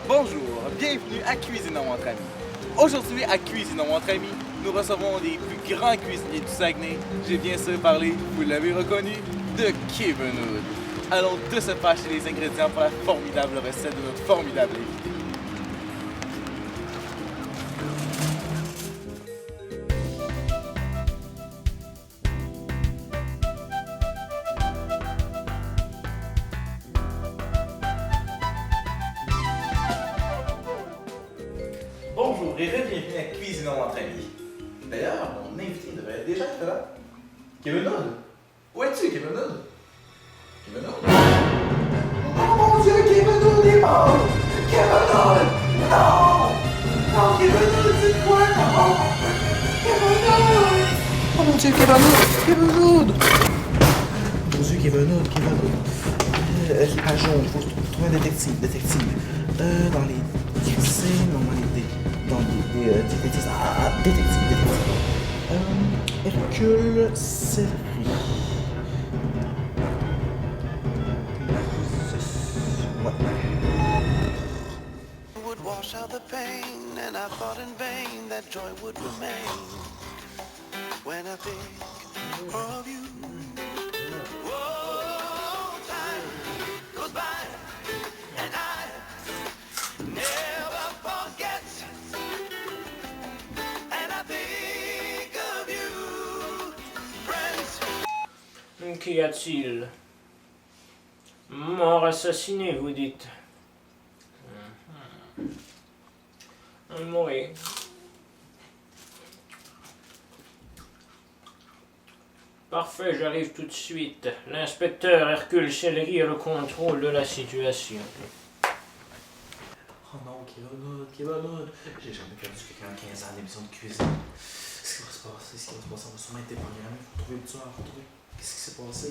Bonjour, bienvenue à Cuisinons entre amis. Aujourd'hui à Cuisinons entre amis, nous recevons les plus grands cuisiniers du Saguenay. J'ai bien sûr parlé, vous l'avez reconnu, de Kevin Hood. Allons tous se faire acheter les ingrédients pour la formidable recette de notre formidable invité. Bonjour et bienvenue à Cuisinons entre amis. D'ailleurs, mon invité devrait déjà être là. Kevin Hood. Où es-tu, Kevin Hood? Kevin Hood? Oh mon Dieu, Kevin Hood est mort! Kevin Hood! Non! Non, Kevin Hood, c'est quoi? Non! Kevin Hood! Oh mon Dieu, Kevin Hood! Kevin Hood! Mon Dieu, Kevin Hood, Kevin Hood. Les pages jaunes, il faut trouver un détective. Dans les crimes, dans les détectives. Détective. Hercule Céleri. Would wash out the pain, and I thought in vain that joy would remain when I think of you. Whoa, time goes by, and I never forget. And I think of you, friends. Qu'y a-t-il? Mort assassiné, vous dites? Oui. Parfait, j'arrive tout de suite. L'inspecteur Hercule Céleri a le contrôle de la situation. Oh non, Kevin Hood. J'ai jamais perdu quelqu'un en 15 ans d'émission de cuisine. Qu'est-ce qui va se passer? On va sûrement être déprogrammé. Faut trouver le tueur, Qu'est-ce qui s'est passé?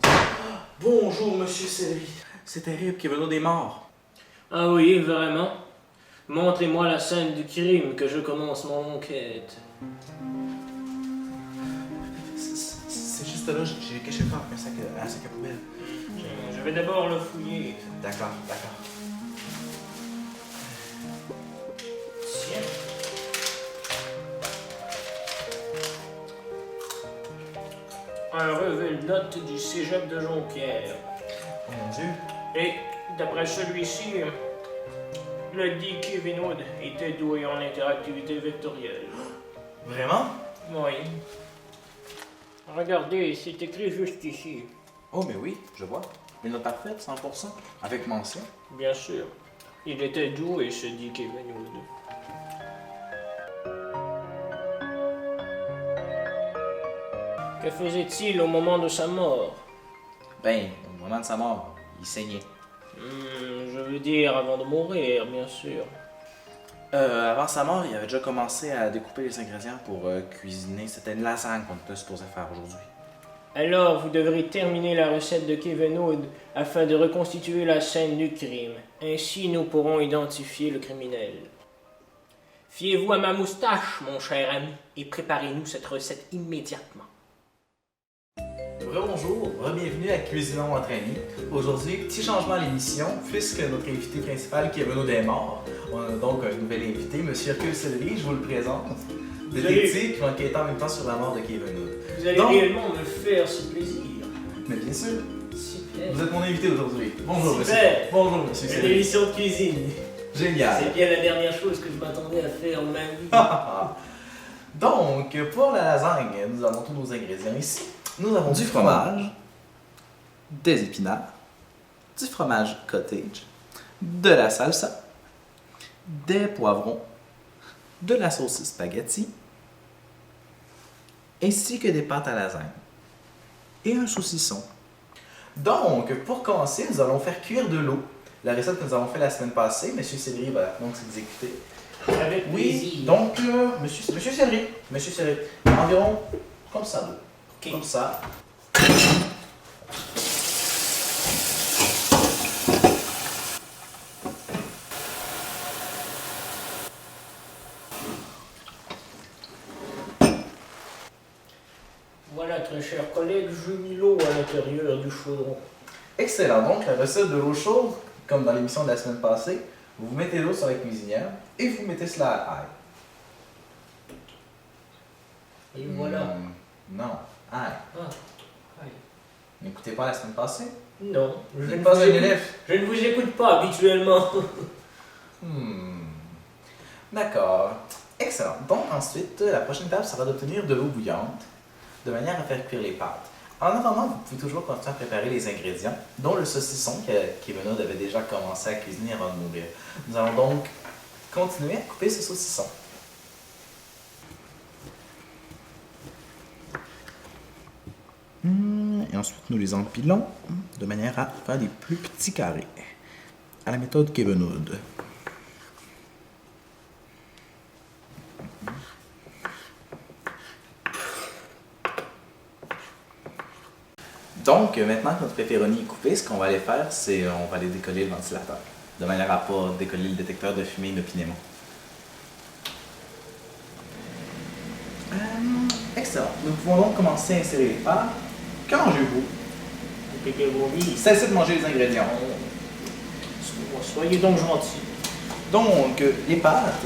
Ah, bonjour, monsieur Céleri. C'est terrible, Kevin Hood est mort. Ah oui, vraiment? Montrez-moi la scène du crime que je commence mon enquête. C'est juste là, j'ai caché le corps avec un sac à poubelle. Je vais d'abord le fouiller. D'accord. Tiens. Un relevé de notes du cégep de Jonquière. Oh mon Dieu. Et, d'après celui-ci, le dit Kevin Hood était doué en interactivité vectorielle. Vraiment? Oui. Regardez, c'est écrit juste ici. Oh, mais oui, je vois. Une note parfaite, 100%, avec mention. Bien sûr. Il était doué, ce dit Kevin Hood. Que faisait-il au moment de sa mort? Ben, au moment de sa mort, il saignait. Je veux dire avant de mourir, bien sûr. Avant sa mort, il avait déjà commencé à découper les ingrédients pour cuisiner. C'était une lasagne qu'on était supposé faire aujourd'hui. Alors, vous devrez terminer la recette de Kevin Hood afin de reconstituer la scène du crime. Ainsi, nous pourrons identifier le criminel. Fiez-vous à ma moustache, mon cher ami, et préparez-nous cette recette immédiatement. Bonjour, bienvenue à Cuisinons entre amis. Aujourd'hui, petit changement à l'émission, puisque notre invité principal, Kevin Hood, est mort. On a donc un nouvel invité, M. Hercule Céleri, je vous le présente. Détective qui va enquêter en même temps sur la mort de Kevin Hood. Vous allez réellement me faire ce plaisir. Mais bien sûr, Super. vous êtes mon invité aujourd'hui. Bonjour, Super. monsieur. Bonjour, monsieur Une Céleri. émission de cuisine. Génial. C'est bien la dernière chose que je m'attendais à faire de ma vie. Donc, pour la lasagne, nous avons tous nos ingrédients ici. Nous avons du fromage, des épinards, du fromage cottage, de la salsa, des poivrons, de la saucisse spaghetti, ainsi que des pâtes à lasagne et un saucisson. Donc, pour commencer, nous allons faire cuire de l'eau. La recette que nous avons fait la semaine passée, M. Céleri va donc s'exécuter. Avec plaisir. Donc, Monsieur Céleri, environ comme ça d'eau. Ok. Comme ça. Voilà, très cher collègue, je mis l'eau à l'intérieur du chaudron. Excellent. Donc, la recette de l'eau chaude, comme dans l'émission de la semaine passée, Vous mettez l'eau sur la cuisinière et vous mettez cela à l'ail. Et voilà. Non, ail. Ah, aïe. N'écoutez pas la semaine passée? Non, Vous n'êtes pas un élève. je ne vous écoute pas habituellement. D'accord. Excellent. Donc ensuite, la prochaine étape sera d'obtenir de l'eau bouillante de manière à faire cuire les pâtes. En attendant, vous pouvez toujours continuer à préparer les ingrédients, dont le saucisson que Kevin avait déjà commencé à cuisiner avant de mourir. Nous allons donc continuer à couper ce saucisson. Et ensuite, nous les empilons de manière à faire des plus petits carrés, à la méthode Kevin Hood. Donc, maintenant que notre pepperoni est coupé, ce qu'on va aller faire, c'est on va aller décoller le ventilateur, de manière à ne pas décoller le détecteur de fumée inopinément. Excellent. Nous pouvons donc commencer à insérer les pâtes. Que mangez-vous? Les pepperonis. Cessez de manger les ingrédients. Soyez donc gentils. Donc, les pâtes.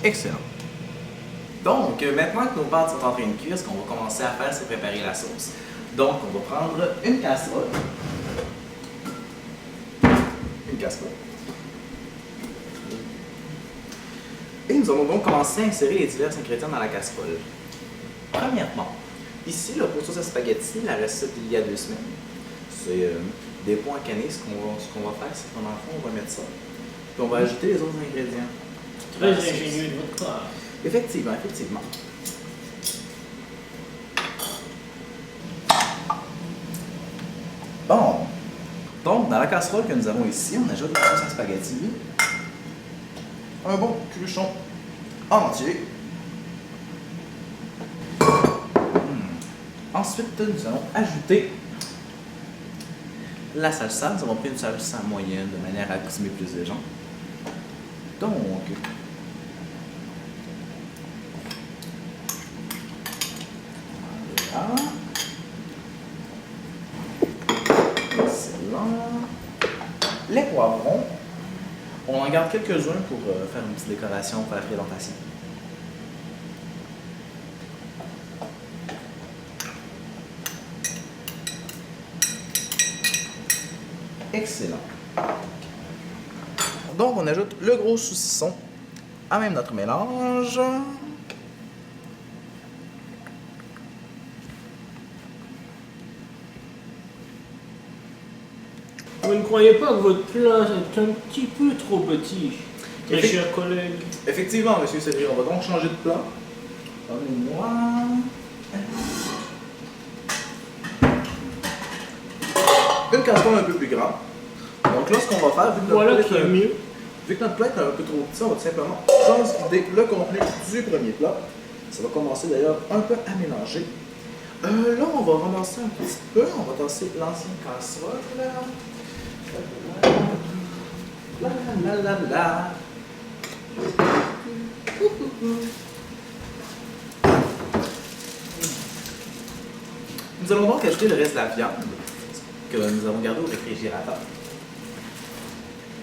Excellent. Donc, maintenant que nos pâtes sont en train de cuire, ce qu'on va commencer à faire, c'est préparer la sauce. Donc, on va prendre une casserole. Une casserole. Et nous allons donc commencer à insérer les divers ingrédients dans la casserole. Premièrement, ici, le pour sauce à spaghetti, la recette d'il y a 2 semaines. C'est des pois canés. Ce qu'on va faire, c'est qu'en fond, on va mettre ça. Puis on va ajouter les autres ingrédients. Très ingénieux de votre part. Effectivement, effectivement. Bon. Donc, dans la casserole que nous avons ici, on ajoute la sauce à spaghetti. Un bon cruchon entier. Ensuite, nous allons ajouter la salsa. Nous avons pris une salsa moyenne de manière à accoutumer plus de gens. Donc, voilà. Excellent. Les poivrons, on en garde quelques-uns pour faire une petite décoration pour la présentation. Excellent. Donc, on ajoute le gros saucisson à même notre mélange. Vous ne croyez pas que votre plat est un petit peu trop petit, mes chers collègues? Effectivement, monsieur Cédric, on va donc changer de plat. Donnez-moi une casserole un peu plus grande. Donc là, ce qu'on va faire, vu que Voilà qui est mieux. vu que notre plat est un peu trop petit, on va tout simplement transvider le contenu du premier plat. Ça va commencer d'ailleurs un peu à mélanger. Là, on va ramasser un petit peu. On va tasser l'ancienne casserole. La. Nous allons donc ajouter le reste de la viande que nous avons gardé au réfrigérateur.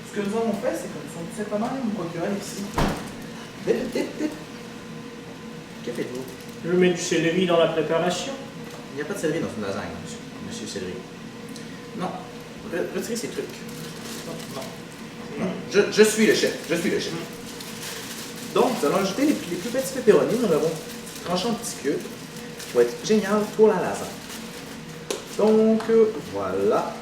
Ce que nous avons fait, c'est que nous sommes tout simplement allés nous procurer ici. Que faites-vous? Je mets du céleri dans la préparation. Il n'y a pas de céleri dans une lasagne, monsieur Céleri. Non, retirez ces trucs. Non. Je suis le chef, Donc, nous allons ajouter les plus petits pepperonis. Nous l'avons tranché en petits cubes, qui va être génial pour la lasagne. Donc, voilà.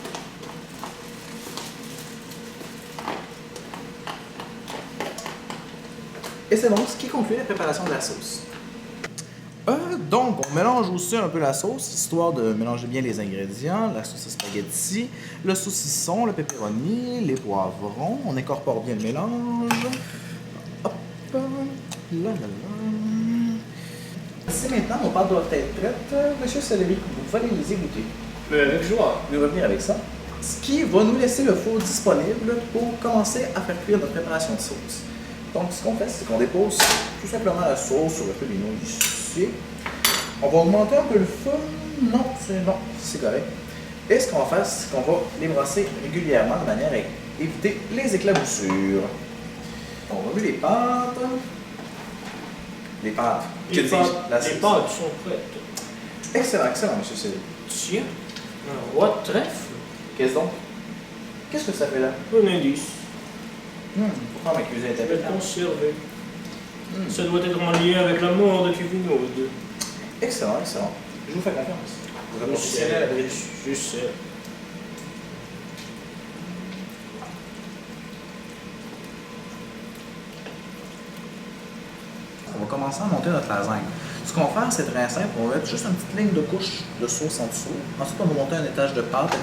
Et c'est donc ce qui conclut la préparation de la sauce. Donc, on mélange aussi un peu la sauce, histoire de mélanger bien les ingrédients, la sauce à spaghetti, le saucisson, le pepperoni, les poivrons. On incorpore bien le mélange. Hop, là. Si maintenant nos pâtes doivent être prêtes, monsieur Céleri, vous pouvez les égoutter. Mais avec joie. Je vais revenir avec ça. Ce qui va nous laisser le four disponible pour commencer à faire cuire notre préparation de sauce. Donc, ce qu'on fait, c'est qu'on dépose tout simplement la sauce sur le feu des noix ici. On va augmenter un peu le feu. Non, c'est correct. Et ce qu'on va faire, c'est qu'on va les brasser régulièrement de manière à éviter les éclaboussures. On remet les pâtes. Les pâtes. Que dis-je? Les pâtes sont prêtes. Excellent, excellent, monsieur Cédric. Tiens, un roi de trèfle. Qu'est-ce donc? Qu'est-ce que ça fait là? Un indice. Pourquoi ma cuisine est Je vais le impecable? conserver. Ça doit être en lien avec la mort de Kevin. Excellent, excellent. Je vous fais confiance. Vous êtes professionnel à bridge. Je sais. On va commencer à monter notre lasagne. Ce qu'on va faire, c'est très simple. On va mettre juste une petite ligne de couche de sauce en dessous. Ensuite, on va monter un étage de pâte,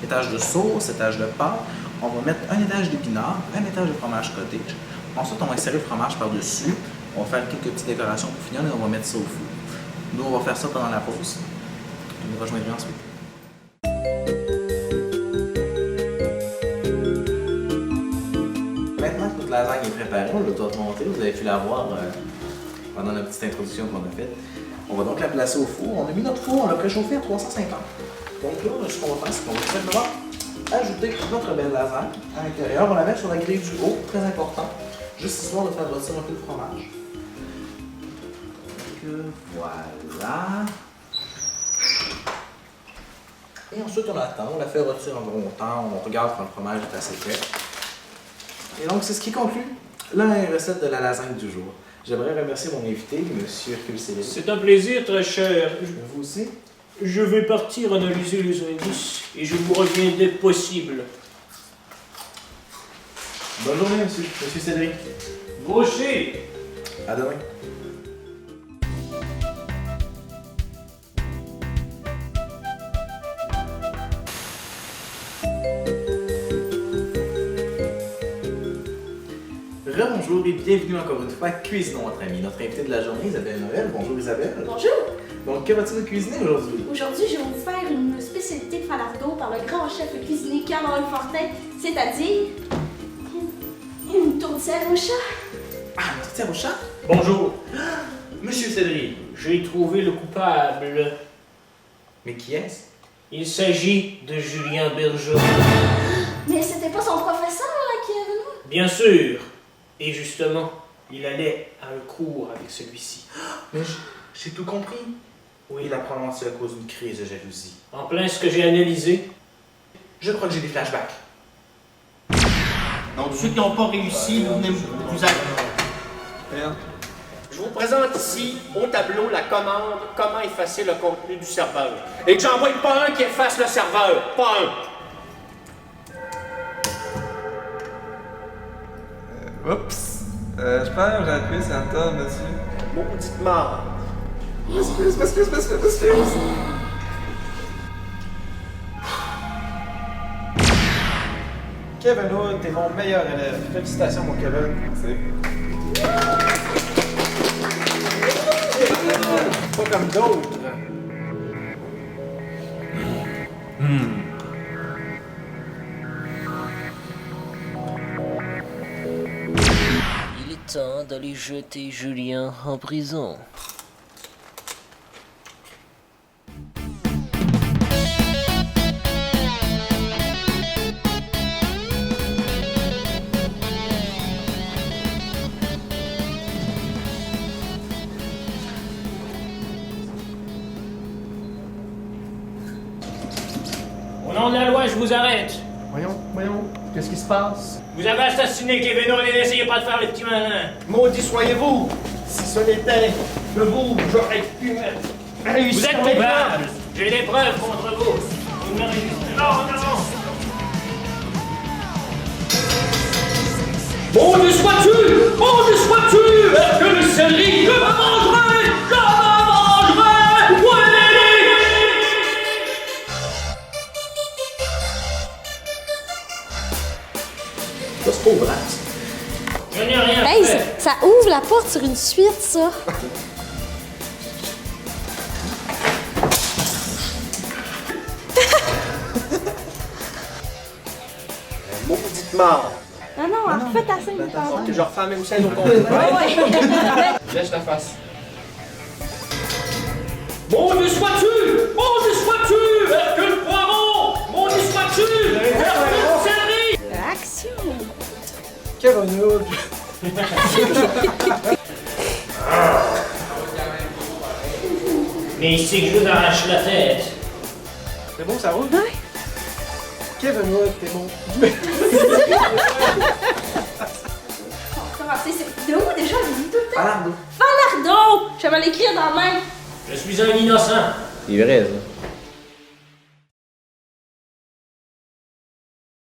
étage de sauce, étage de pâte. On va mettre un étage d'épinards, un étage de fromage cottage. Ensuite, on va insérer le fromage par-dessus. On va faire quelques petites décorations pour finir et on va mettre ça au four. Nous, on va faire ça pendant la pause. Vous nous rejoindrez ensuite. Maintenant que notre lasagne est préparée, on l'a tout monté, vous avez pu la voir pendant la petite introduction qu'on a faite. On va donc la placer au four. On a mis notre four, on l'a préchauffé à 350. Donc là, ce qu'on va faire, c'est qu'on va tout simplement ajouter notre belle lasagne à l'intérieur. On la met sur la grille du haut, très important, juste histoire de faire retirer un peu de fromage. Donc voilà. Et ensuite, on attend, on la fait retirer environ autant, on regarde quand le fromage est assez fait. Et donc, c'est ce qui conclut la recette de la lasagne du jour. J'aimerais remercier mon invité, M. Hercule Cédric. C'est un plaisir très cher. Vous aussi. Je vais partir analyser les indices et je vous reviens dès que possible. Bonne journée, monsieur Cédric. Gaucher! À demain. Bonjour et bienvenue encore une fois à Cuisinons entre amis. Notre invité de la journée, Isabelle Noël. Bonjour Isabelle. Bonjour! Donc, que vas-tu nous cuisiner aujourd'hui? Aujourd'hui, je vais vous faire une spécialité de Falardeau par le grand chef cuisinier Carl Fortin, c'est-à-dire une tourtière au chat. Ah, une tourtière au chat? Bonjour. Monsieur Cédric. J'ai trouvé le coupable. Mais qui est-ce? Il s'agit de Julien Bergeron. Mais c'était pas son professeur là, qui est venu? Bien sûr. Et justement, il allait à un cours avec celui-ci. Mais j'ai tout compris. Oui, il a probablement à cause d'une crise de jalousie. En plein ce que j'ai analysé. Je crois que j'ai des flashbacks. Donc, ceux qui n'ont pas réussi, vous venez vous appeler. Je vous présente ici, au tableau, la commande « Comment effacer le contenu du serveur ». Et que j'envoie pas un qui efface le serveur, pas un. Oups! Je pense que j'ai appuyé sur Enter, monsieur. Maudite mort. M'excuse. Kevin Hood, t'es mon meilleur élève. Félicitations, mon Kevin. Merci. Pas comme d'autres. Il est temps d'aller jeter Julien en prison. Au nom de la loi, je vous arrête. Voyons, qu'est-ce qui se passe? Vous avez assassiné Kevin et n'essayez pas de faire les petits malins. Maudit soyez-vous. Si ce n'était que vous, j'aurais pu réussir. Vous êtes mes plans. coupable. J'ai des preuves contre vous. Vous me résistez. Non. Maudit sois-tu! Maudit sois-tu! Hercule Cédric, je me mangerai! Oui! Ça, c'est pauvre, hein? Je n'ai rien Hey, fait. ça ouvre la porte sur une suite, ça. Maudite mort. Non, en fait, assez Ok, je refais la même scène au complet. Ouais. Laisse la face. Mon Dieu sois-tu! Mon Dieu sois-tu! Hercule Poirot! Mon Dieu sois-tu! Hercule Servi! Action! Kevin Hood. Mais ici que je vous arrache la tête. C'est bon, ça roule? Ouais. Kevin Hood, t'es bon. On va commencer cette vidéo déjà, j'ai dit tout le temps. Falardo. Falardo! Je vais l'écrire dans la main. Je suis un innocent. C'est vrai, ça.